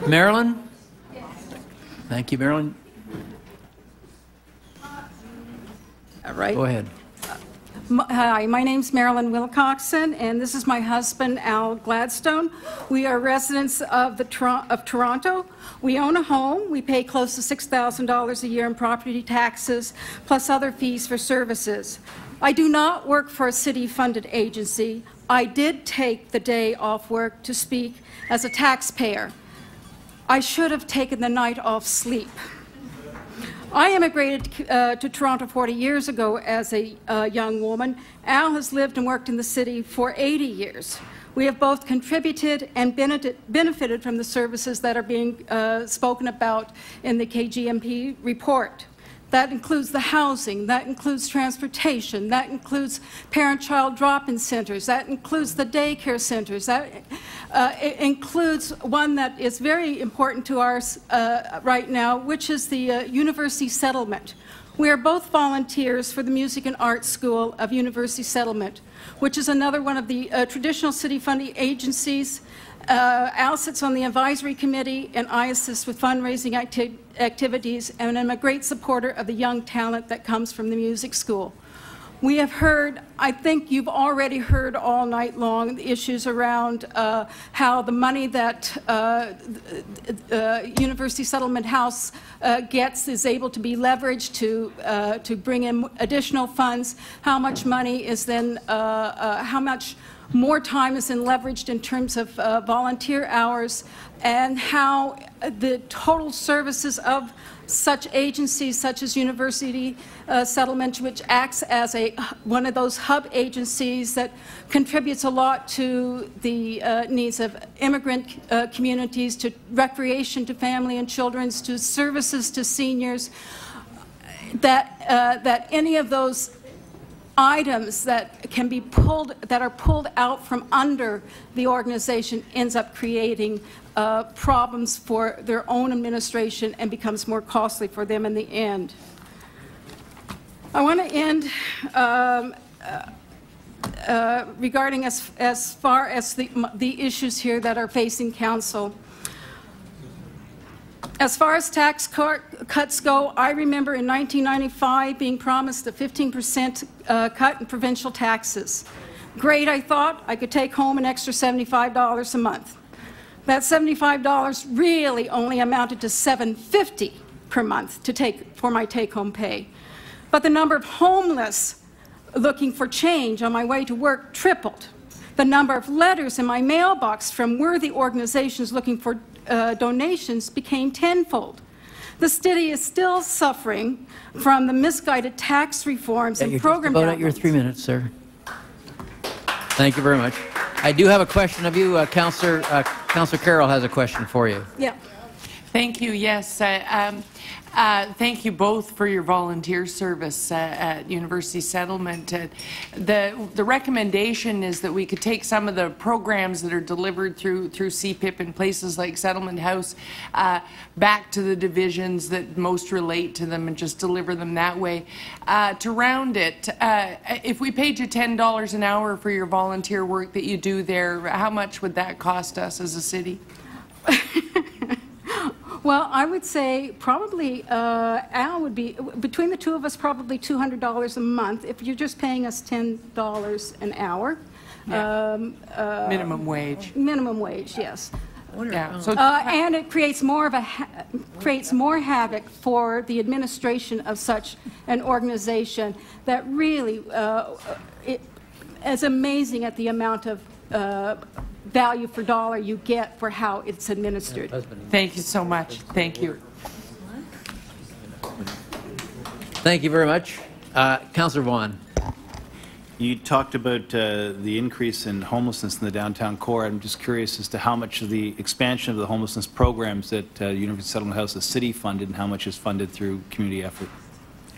Marilyn? Thank you, Marilyn. All right. Go ahead. Hi, my name's Marilyn Wilcoxon, and this is my husband, Al Gladstone. We are residents of Toronto. We own a home. We pay close to $6,000 a year in property taxes, plus other fees for services. I do not work for a city-funded agency. I did take the day off work to speak as a taxpayer. I should have taken the night off sleep. I immigrated to Toronto 40 years ago as a young woman. Al has lived and worked in the city for 80 years. We have both contributed and benefited from the services that are being spoken about in the KPMG report. That includes the housing, that includes transportation, that includes parent-child drop-in centers, that includes the daycare centers, that it includes one that is very important to ours right now, which is the University Settlement. We are both volunteers for the Music and Arts School of University Settlement, which is another one of the traditional city-funded agencies. Al sits on the advisory committee, and I assist with fundraising activities, and I'm a great supporter of the young talent that comes from the music school. We have heard, I think you've already heard all night long, the issues around how the money that University Settlement House gets is able to be leveraged to bring in additional funds, how much money is then, how much more time is then leveraged in terms of volunteer hours, and how the total services of such agencies such as University Settlement, which acts as one of those hub agencies that contributes a lot to the needs of immigrant communities, to recreation, to family and children, to services to seniors, that any of those items that can be pulled, that are pulled out from under the organization, ends up creating problems for their own administration and becomes more costly for them in the end. I want to end regarding as far as the issues here that are facing council. As far as tax cuts go, I remember in 1995 being promised a 15% cut in provincial taxes. Great, I thought. I could take home an extra $75 a month. That $75 really only amounted to $750 per month for my take-home pay. But the number of homeless looking for change on my way to work tripled. The number of letters in my mailbox from worthy organizations looking for donations became tenfold. The city is still suffering from the misguided tax reforms and program about at your 3 minutes, sir. Thank you very much. I do have a question of you. Councillor Carroll has a question for you. Yeah. Thank you. Yes. Thank you both for your volunteer service at University Settlement. The recommendation is that we could take some of the programs that are delivered through CPIP in places like Settlement House back to the divisions that most relate to them and just deliver them that way. To round it, if we paid you $10 an hour for your volunteer work that you do there, how much would that cost us as a city? Well, I would say probably Al would be, between the two of us, probably $200 a month if you're just paying us $10 an hour. Yeah. Minimum wage. Minimum wage, yes. Yeah. So and it creates more havoc for the administration of such an organization that really it is amazing at the amount of value for dollar you get for how it's administered. Thank you so much. Thank you. Thank you very much. Councillor Vaughan. You talked about the increase in homelessness in the downtown core. I'm just curious as to how much of the expansion of the homelessness programs that University Settlement House is city funded and how much is funded through community effort.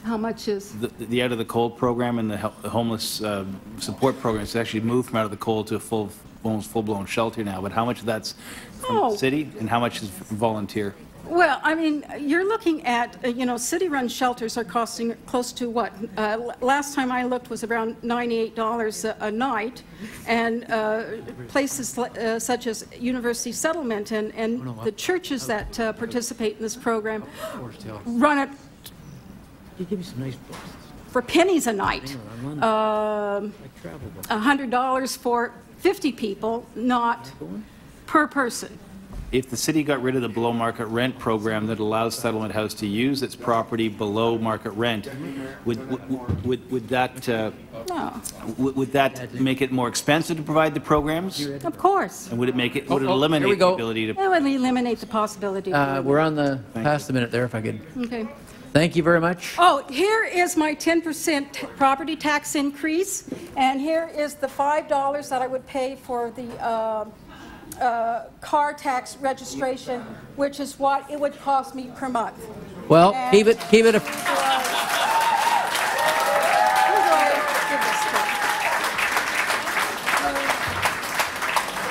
How much is? The Out of the Cold program and the homeless support program has actually moved from out of the cold to a almost full-blown shelter now, but how much of that's from the city and how much is volunteer? Well, I mean, you're looking at, city-run shelters are costing close to what? Last time I looked was around $98 a night, and places such as University Settlement and the churches that participate in this program run it for pennies a night. $100 for 50 people, not per person. If the city got rid of the below-market rent program that allows Settlement House to use its property below market rent, would that No, would that make it more expensive to provide the programs? of course. And would it make it here we eliminate the go. ability to? That would eliminate the possibility. of We're on the past the minute there, if I could. Okay. Thank you very much. Oh, here is my 10% property tax increase, and here is the $5 that I would pay for the car tax registration, which is what it would cost me per month. Well, And- keep it. Who do I give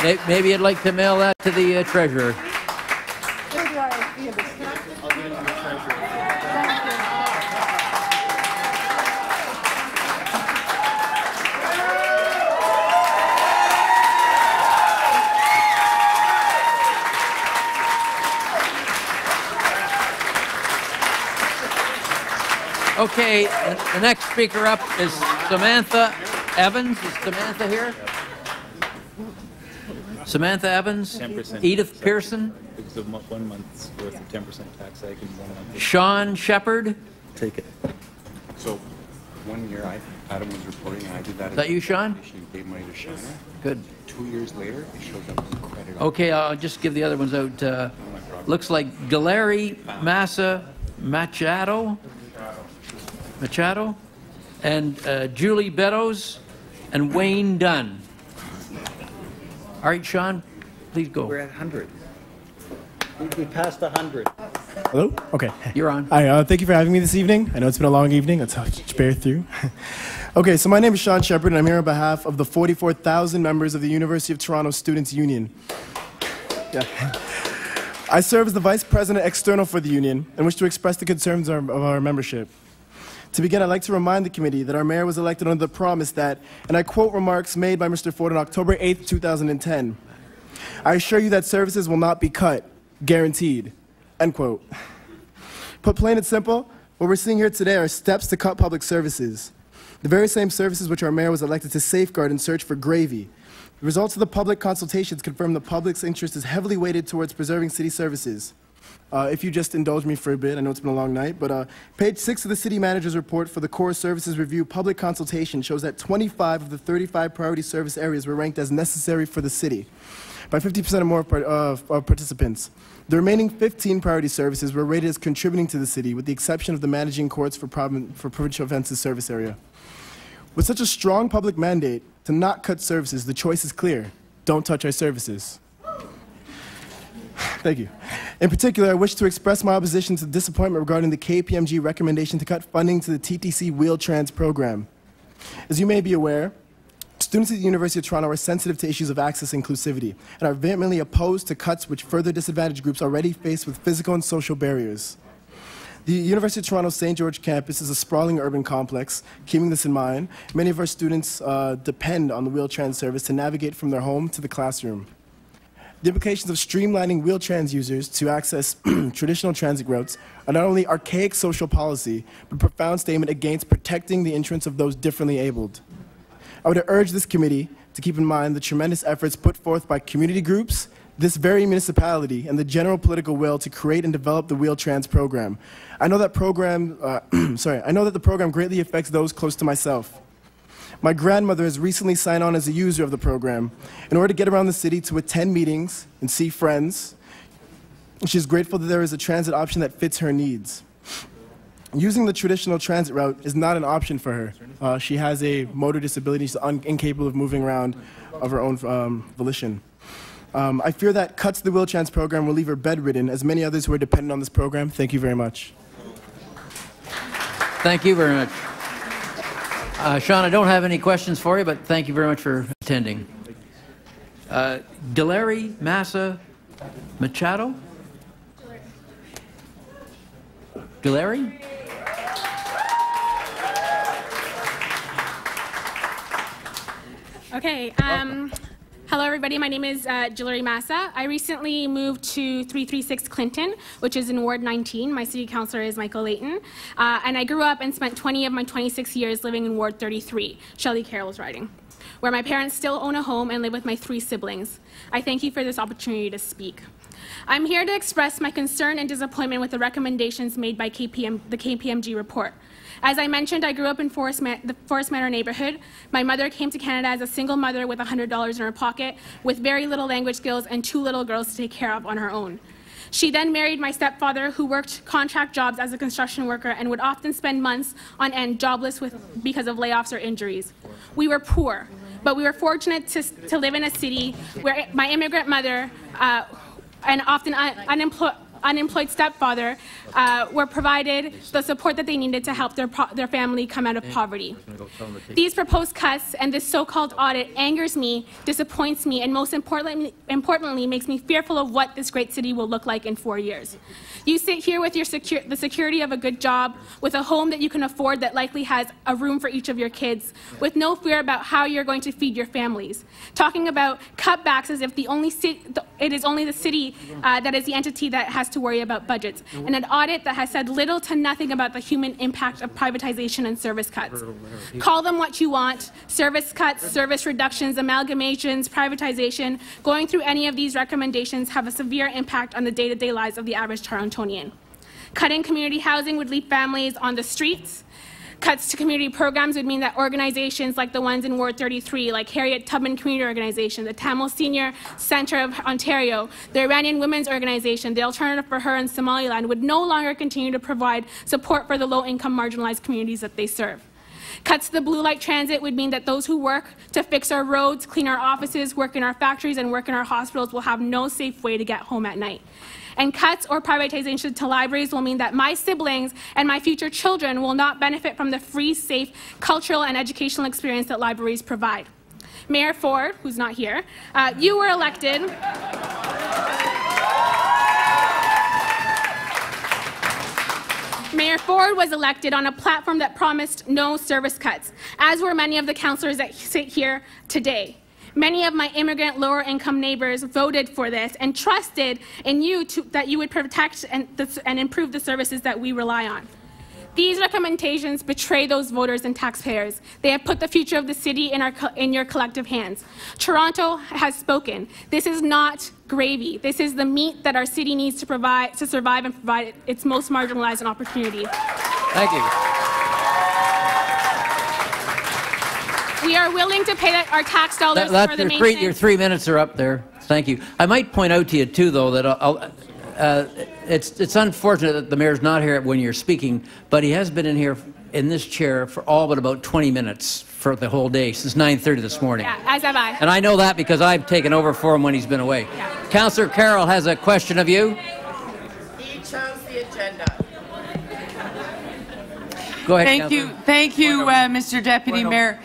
this to? Maybe you'd like to mail that to the treasurer. Who do I give this to? I'll give it to the treasurer. Thank you. Okay, the next speaker up is Samantha Evans. Is Samantha here? Samantha Evans? 10%. Edith Pearson? Because of 1 month's worth of 10% tax hike in 1 month. Sean Shepard? Take it. So, 1 year, Adam was reporting, and I did that. Is that you, Sean? Gave money to Shana. Good. 2 years later, it shows up as credit. Okay, I'll just give the other ones out. Looks like Galeri Massa Machado, and Julie Beddoes, and Wayne Dunn. All right, Sean, please We're go. at 100. We passed 100. Hello? Okay. You're on. Hi, thank you for having me this evening. I know it's been a long evening. Let's bear through. Okay, so my name is Sean Shepard, and I'm here on behalf of the 44,000 members of the University of Toronto Students' Union. Yeah. I serve as the Vice President External for the Union and wish to express the concerns of our membership. To begin, I'd like to remind the committee that our mayor was elected under the promise that, and I quote remarks made by Mr. Ford on October 8, 2010, "I assure you that services will not be cut, guaranteed," end quote. Put plain and simple, what we're seeing here today are steps to cut public services. The very same services which our mayor was elected to safeguard and search for gravy. The results of the public consultations confirm the public's interest is heavily weighted towards preserving city services. If you just indulge me for a bit, I know it's been a long night, but page 6 of the city manager's report for the Core Services Review public consultation shows that 25 of the 35 priority service areas were ranked as necessary for the city by 50% or more participants. The remaining 15 priority services were rated as contributing to the city, with the exception of the managing courts for provincial offenses service area. With such a strong public mandate to not cut services, the choice is clear. Don't touch our services. Thank you. In particular, I wish to express my opposition to disappointment regarding the KPMG recommendation to cut funding to the TTC Wheel-Trans program. As you may be aware, students at the University of Toronto are sensitive to issues of access and inclusivity and are vehemently opposed to cuts which further disadvantage groups already faced with physical and social barriers. The University of Toronto St. George campus is a sprawling urban complex. Keeping this in mind, many of our students depend on the Wheel-Trans service to navigate from their home to the classroom. The implications of streamlining Wheel-Trans users to access traditional transit routes are not only archaic social policy, but a profound statement against protecting the interests of those differently abled. I would urge this committee to keep in mind the tremendous efforts put forth by community groups, this very municipality, and the general political will to create and develop the Wheel-Trans program. I know that the program greatly affects those close to myself. My grandmother has recently signed on as a user of the program in order to get around the city to attend meetings and see friends. She is grateful that there is a transit option that fits her needs. Using the traditional transit route is not an option for her. She has a motor disability. She's incapable of moving around of her own volition. I fear that cuts to the Wheel-Trans program will leave her bedridden, as many others who are dependent on this program. Thank you very much. Thank you very much. Sean, I don't have any questions for you, but thank you very much for attending. Galeri Massa Machado? Giuliani? Okay. Hello, everybody. My name is Giuliani Massa. I recently moved to 336 Clinton, which is in Ward 19. My city councilor is Michael Layton. And I grew up and spent 20 of my 26 years living in Ward 33, Shelley Carroll's riding, where my parents still own a home and live with my 3 siblings. I thank you for this opportunity to speak. I'm here to express my concern and disappointment with the recommendations made by the KPMG report. As I mentioned, I grew up in the Forest Manor neighborhood. My mother came to Canada as a single mother with $100 in her pocket, with very little language skills and 2 little girls to take care of on her own. She then married my stepfather, who worked contract jobs as a construction worker and would often spend months on end jobless because of layoffs or injuries. We were poor, but we were fortunate to live in a city where my immigrant mother and often unemployed stepfather were provided the support that they needed to help their family come out of poverty. These proposed cuts and this so-called audit angers me, disappoints me, and most importantly makes me fearful of what this great city will look like in 4 years. You sit here with the security of a good job, with a home that you can afford that likely has a room for each of your kids, with no fear about how you're going to feed your families, talking about cutbacks as if it is only the city that is the entity that has to worry about budgets, and an audit that has said little to nothing about the human impact of privatization and service cuts. Call them what you want: service cuts, service reductions, amalgamations, privatization. Going through any of these recommendations have a severe impact on the day-to-day lives of the average Torontonian. Cutting community housing would leave families on the streets. Cuts to community programs would mean that organizations like the ones in Ward 33, like Harriet Tubman Community Organization, the Tamil Senior Centre of Ontario, the Iranian Women's Organization, the Alternative for Her in Somaliland, would no longer continue to provide support for the low-income marginalized communities that they serve. Cuts to the blue light transit would mean that those who work to fix our roads, clean our offices, work in our factories, and work in our hospitals will have no safe way to get home at night. And cuts or privatization to libraries will mean that my siblings and my future children will not benefit from the free, safe, cultural and educational experience that libraries provide. Mayor Ford, who's not here, you were elected. Mayor Ford was elected on a platform that promised no service cuts, as were many of the councillors that sit here today. Many of my immigrant lower-income neighbors voted for this and trusted in you that you would protect and improve the services that we rely on. These recommendations betray those voters and taxpayers. They have put the future of the city in your collective hands. Toronto has spoken. This is not gravy. This is the meat that our city needs to survive and provide its most marginalized an opportunity. Thank you. We are willing to pay our tax dollars for the maintenance. Your 3 minutes are up there. Thank you. I might point out to you, too, though, that it's unfortunate that the mayor's not here when you're speaking, but he has been in here in this chair for all but about 20 minutes for the whole day, since 9:30 this morning. Yeah, as have I. And I know that because I've taken over for him when he's been away. Yeah. Councillor Carroll has a question of you. He chose the agenda. Go ahead, Thank you, Mr. Deputy Mayor.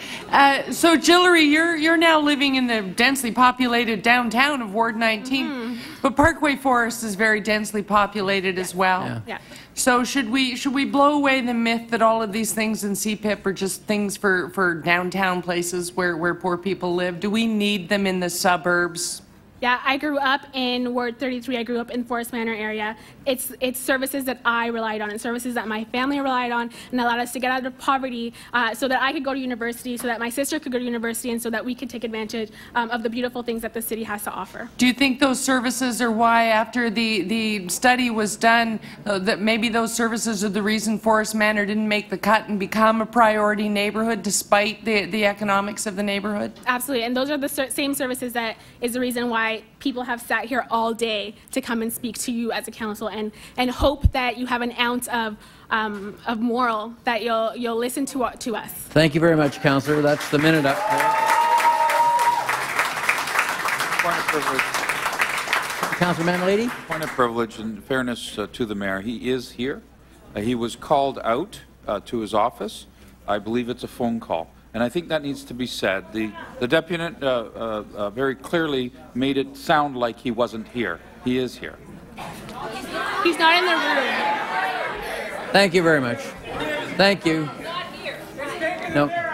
So, Giuliani, you're now living in the densely populated downtown of Ward 19, but Parkway Forest is very densely populated as well. Yeah. Yeah. So, should we blow away the myth that all of these things in CPIP are just things for downtown places where poor people live? Do we need them in the suburbs? Yeah, I grew up in Ward 33. I grew up in Forest Manor area. It's services that I relied on and services that my family relied on and allowed us to get out of poverty so that I could go to university, so that my sister could go to university, and so that we could take advantage of the beautiful things that the city has to offer. Do you think those services are why, after the study was done, that maybe those services are the reason Forest Manor didn't make the cut and become a priority neighborhood despite the economics of the neighborhood? Absolutely, and those are the same services that is the reason why people have sat here all day to come and speak to you as a council and hope that you have an ounce of moral, that you'll listen to us. Thank you very much, Councillor. That's the minute up there. Point of privilege. Councillor Manlady? Point of privilege and fairness to the mayor. He is here. He was called out to his office. I believe it's a phone call. And I think that needs to be said. The deputant very clearly made it sound like he wasn't here. He is here. He's not in the room. Thank you very much. Thank you. No.